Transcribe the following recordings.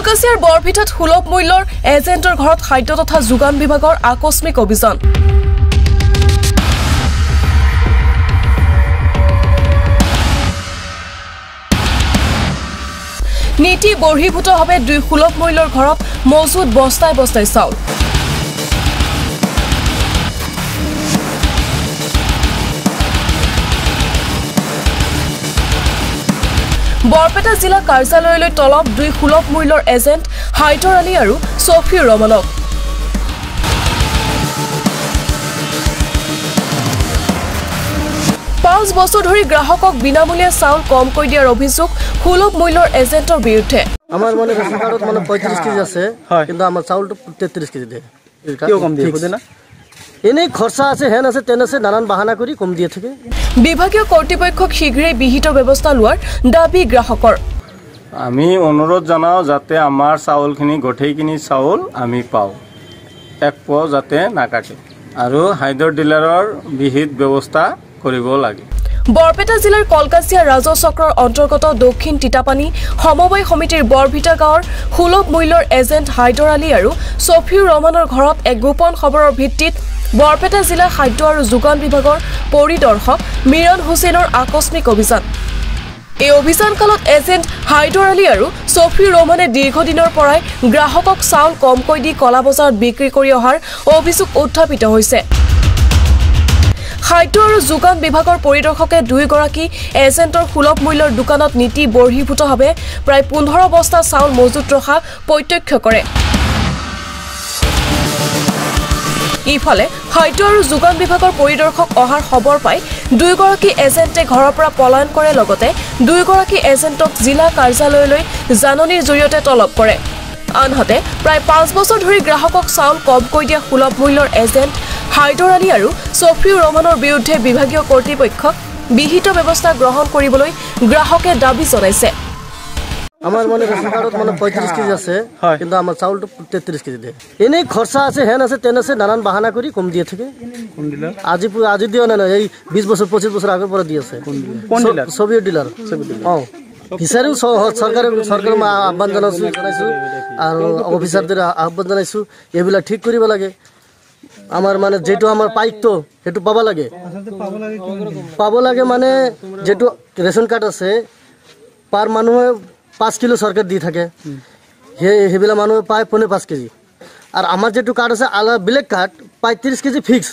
কলকাছিয়াৰ বৰভিটাত সুলভ মূল্যৰ এজেণ্টৰ ঘৰত খাদ্য তথা যোগান বিভাগৰ আকস্মিক অভিযান। নীতি বৰ্হিভূতভাৱে দুই সুলভ মূল্যৰ ঘৰত মজুত বস্তাই বস্তাই চাউল। বৰপেটা জিলা কাৰ্যালয়লৈ তলব দুই সুলভ মূল্যৰ এজেণ্ট হাইদৰ আলী আৰু ছফিউৰ ৰহমানক। 5 বছৰ ধৰি গ্ৰাহকক বিনামূলীয়া চাউল কমকৈ দিয়াৰ অভিযোগ সুলভ মূল্যৰ এজেণ্টৰ বিৰুদ্ধে। আমাৰ মানে ৰেচন কাৰ্ডত মানে 35 কেজি আছে, কিন্তু আমাৰ চাউলটো 33 কেজি দিয়ে। কিয় কম দিয়ে বুঝে না? এনেই খৰচা আছে, হেন আছে, তেন আছে, নানান বাহানা কৰি কম দিয়ে থাকে। বিভাগীয় কৰ্তৃপক্ষক শীঘ্ৰেই বিহিত ব্যৱস্থা লোৱাৰ দাবী গ্ৰাহকৰ। আমি অনুৰোধ জনাওঁ যাতে আমাৰ চাউলখিনি গোটেইখিনি চাউল আমি পাওঁ, এক পোৱা যাতে নাকাটে আৰু হাইদৰ ডিলাৰৰ বিহিত ব্যৱস্থা কৰিব লাগে। বৰপেটা জিলাৰ কলকাছিয়া ৰাজহ চক্ৰৰ অন্তৰ্গত দক্ষিণ তিতাপানী সমবায় সমিতিৰ বৰভিটা গাঁৱৰ সুলভ মূল্যৰ এজেণ্ট হাইদৰ আলী আৰু ছফিউৰ ৰহমানৰ ঘৰত এক গোপন খবৰৰ ভিত্তিত বৰপেটা জিলা খাদ্য আৰু যোগান বিভাগৰ পৰিদৰ্শক মিৰন হুছেইনৰ আকস্মিক অভিযান। এই অভিযান কালত এজেণ্ট হাইদৰ আলী আৰু ছফিউৰ ৰহমানে দীৰ্ঘদিনৰ পৰাই গ্ৰাহকক চাউল কমকৈ দি কলা বজাৰত বিক্ৰী কৰি অহাৰ অভিযোগ উত্থাপিত হৈছে। খাদ্য আৰু যোগান বিভাগৰ পৰিদৰ্শকে দুইগৰাকী এজেণ্টৰ সুলভ মূল্যৰ দোকানত নীতি বৰ্হিভূতভাৱে প্ৰায় 15 বস্তা চাউল মজুত ৰখা প্ৰত্যক্ষ কৰে। ইফালে খাদ্য আৰু যোগান বিভাগৰ পৰিদৰ্শক অহাৰ খবৰ পাই দুইগৰাকী এজেণ্টে ঘৰৰ পৰা পলায়ন কৰে, লগতে দুইগৰাকী এজেণ্টক জিলা কাৰ্যালয়লৈ জাননীৰ জৰিয়তে তলব কৰে। আনহাতে প্ৰায় 5 বছৰ ধৰি গ্ৰাহকক চাউল কমকৈ দিয়া সুলভ মূল্যৰ এজেণ্ট হাইদৰ আলী আৰু ছফিউৰ ৰহমানৰ বিৰুদ্ধে বিভাগীয় কৰ্তৃপক্ষক বিহিত ব্যৱস্থা গ্ৰহণ কৰিবলৈ গ্ৰাহকে দাবী জনাইছে। আমাৰ মানে ৰেচন কাৰ্ডত মানে 35 কেজি আছে, কিন্তু আমাৰ চাউলটো 33 কেজি দিয়ে। এনেই খৰচা আছে, হেন আছে, তেন আছে, নানান বাহানা কৰি কম দিয়ে থাকে। আজি দিয়া নাই, এই 20 বছৰ 25 বছৰ আগৰ পৰা দি আছে। ছবিৰ ডিলাৰ বিচাৰিও চৰকাৰে আহ্বান জনাইছো আৰু অফিচাৰদেৰ আহ্বান জনাইছো, এইবিলাক ঠিক কৰিব লাগে। আমাৰ মানে যেটো আমাৰ পাইক্য সেইটো পাব লাগে মানে যেটো ৰেচন কাৰ্ড আছে পাৰ মানুহে 5 কিলো চৰকাৰ দি থাকে, সেইবিলাক মানুহে পায় 5.5 কেজি। আৰু আমাৰ যেটো কাৰ্ড আছে আলাদা ব্লেক কাৰ্ড 35 কেজি ফিক্স,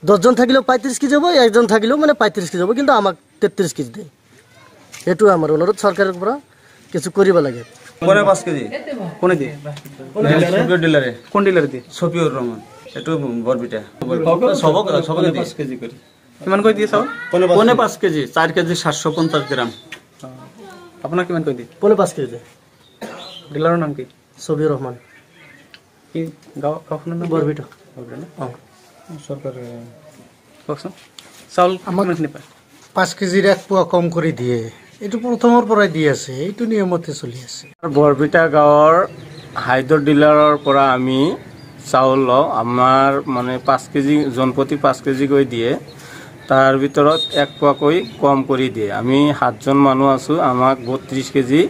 10 জন থাকিলেও 35 কেজি হ'ব, একজন থাকিলেও মানে 35 কেজি হ'ব, কিন্তু আমাক 33 কেজি দিয়ে। এইটো আমাৰ অনুৰোধ চৰকাৰৰ পৰা কিছু কৰিব লাগে। 5 কেজি কোনে দিয়ে? ডিলাৰে। কোন ডিলাৰে দিয়ে? ছফিউৰ ৰহমান। এটো বৰবিটা সবক 5 কেজি কৰি কিমান কৈ দিয়ে চাউল? 5 কেজি 4 কেজি 750 গ্ৰাম। আপোনাৰ কিমান কৈ দিয়ে? 5 কেজি। ডিলাৰৰ নাম কি? ছবিউৰ ৰহমান। কি গাঁওখনৰ নাম? বৰবিটা। সৰকাৰ কওকচোন চাউল আমাক পায় 5 কেজিৰ এক পোৱা কম কৰি দিয়ে, এইটো প্ৰথমৰ পৰাই দি আছে, এইটো নিয়মতে চলি আছে। বৰবিটা গাঁৱৰ হাইদৰ ডিলাৰৰ পৰা আমি চাউল লওঁ, আমাৰ মানে 5 কেজি জনপ্ৰতি 5 কেজি কৈ দিয়ে, তাৰ ভিতৰত এক পোৱাকৈ কম কৰি দিয়ে। আমি 7 জন মানুহ আছোঁ, আমাক 32 কেজি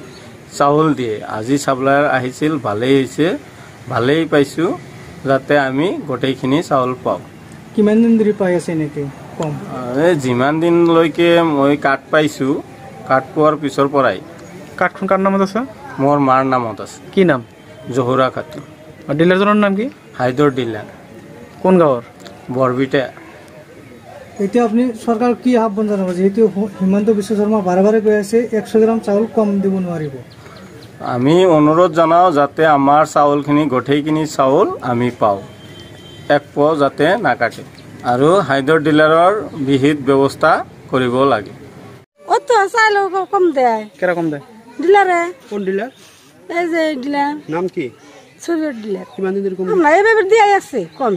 চাউল দিয়ে। আজি সাপ্লায়াৰ আহিছিল, ভালেই হৈছে, ভালেই পাইছোঁ, যাতে আমি গোটেইখিনি চাউল পাওঁ। কিমান দিন ধৰি পাই আছে নেকি কম? যিমান দিনলৈকে মই কাৰ্ড পাইছোঁ, কাৰ্ড পোৱাৰ পিছৰ পৰাই। কাৰ্ডখন কাৰ নামত আছে? মোৰ মাৰ নামত আছে। কি নাম? জহুৰা খাতুন। ডিলাৰজনৰ নাম কি? হাইদৰ ডিলাৰ। কোন গাঁৱৰ? বৰবিটা। এতিয়া আপুনি চৰকাৰক কি আহ্বান জনাব, যেহেতু হিমন্ত বিশ্ব শৰ্মা বাৰে বাৰে কৈ আছে 100 গ্ৰাম চাউল কম দিব নোৱাৰিব? আমি অনুৰোধ জনাওঁ যাতে আমাৰ চাউলখিনি গোটেইখিনি চাউল আমি পাওঁ, এক পোৱা যাতে নাকাটে আৰু হাইদৰ ডিলাৰৰ বিহিত ব্যৱস্থা কৰিব লাগে। অত চাউল কম দেয়। কেৰা কম দেয়? ডিলাৰে। কোন ডিলাৰ? এই যে ডিলাৰ। নাম কি? ছবিউৰ ডিলাৰ। কিমান দিন ধৰি কম? আমাৰ এইবাৰ দিয়াই আছে কম।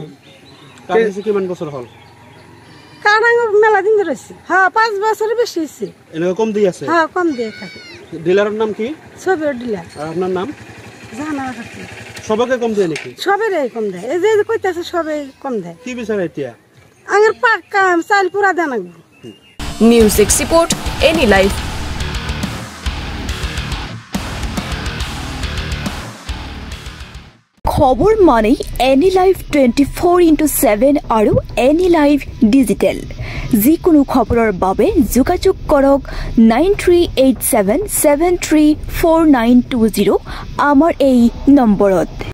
কাহিছে কিমান বছৰ হ'ল? কাৰাং মেলা দিন ধৰিছে। হ্যাঁ 5 বছৰ বেছি হৈছে। এনেকৈ কম দি আছে? হ্যাঁ কম দিয়ে থাকে। ডিলাৰৰ নাম কি? ছবিউৰ ডিলাৰ। আর আপনার নাম? জানা থাকে। সবাইকে কম দিয়ে নাকি? সবেরই কম দেয়, এই যে কইতাছে সবাই কম দেয়। কি বিচারে এতিয়া? আঙের পাক কাম চাল পুরা দেন লাগবে। News 6 report any live. খবৰ মানেই এনি লাইভ 24/7 আৰু এনি লাইভ ডিজিটেল যিকোনো খবৰৰ বাবে যোগাযোগ কৰক 9387734920 আমাৰ এই নম্বৰত।